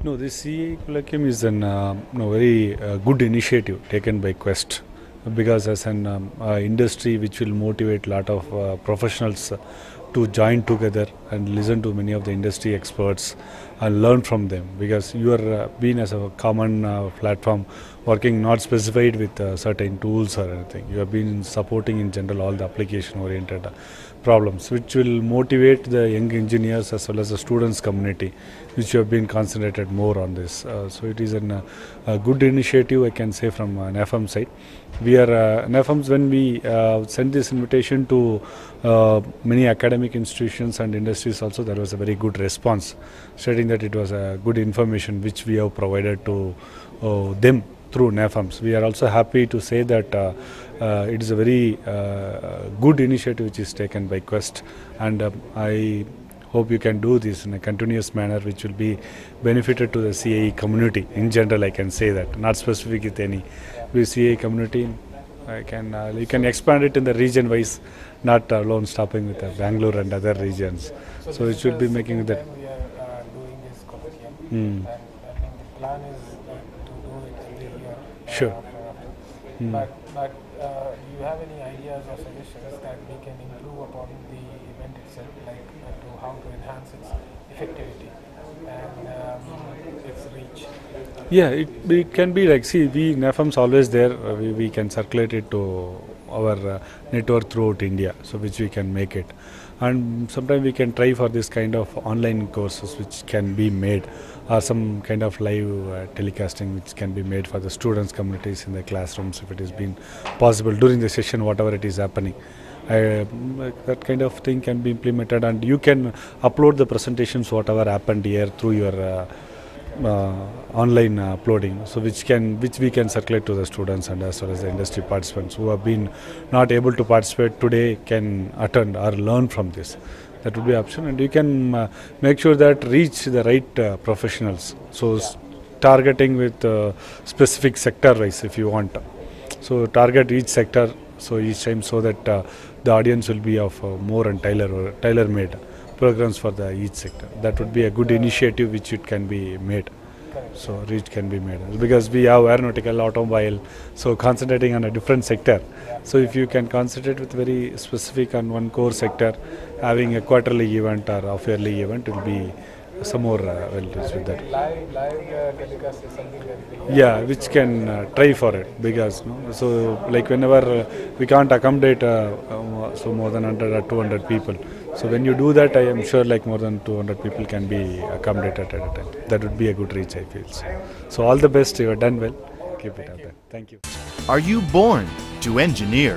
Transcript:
No, this CA Colloquium is an very good initiative taken by Quest, because as an industry which will motivate a lot of professionals to join together and listen to many of the industry experts and learn from them, because you are being as a common platform working not specified with certain tools or anything. You have been supporting in general all the application oriented problems which will motivate the young engineers as well as the students community, which have been concentrated more on this. So it is a good initiative, I can say, from NAFM side. We are NAFMs, when we sent this invitation to many academic institutions and industries also, there was a very good response stating that it was a good information which we have provided to them through NAFMs. We are also happy to say that it is a very good initiative which is taken by Quest, and I hope you can do this in a continuous manner, which will be benefited to the CAE community in general. I can say that, not specific with any. With CAE community, I can you can expand it in the region wise, not alone stopping with Bangalore and other regions. So it should be making that. We are doing this colloquium, Mm. and I think the plan is to do it every year. Sure. Mm. But do you have any ideas or suggestions that we can improve upon the event itself, like to how to enhance its effectivity and its reach? Yeah, it can be like, see, we NAFM's always there. We can circulate it to our network throughout India, so which we can make it. And sometimes we can try for this kind of online courses which can be made, or some kind of live telecasting which can be made for the students communities in the classrooms, if it has been possible during the session, whatever it is happening. That kind of thing can be implemented, and you can upload the presentations whatever happened here through your online uploading, so which we can circulate to the students and as well as the industry participants who have been not able to participate today can attend or learn from this. That would be an option, and you can make sure that reach the right professionals. So targeting with specific sector wise, if you want. So target each sector, so each time, so that the audience will be of more and tailor made programs for the each sector. That would be a good initiative which it can be made. So reach can be made, because we have aeronautical, automobile, so concentrating on a different sector. So if you can concentrate with very specific on one core sector, having a quarterly event or half-yearly event will be some more well reached with that. Live telecast is something that we Yeah, which can try for it, because so like whenever we can't accommodate so more than 100 or 200 people. So when you do that, I am sure like more than 200 people can be accommodated at a time. That would be a good reach, I feel. So all the best. You have done well. Keep it up there. Thank you. Are you born to engineer?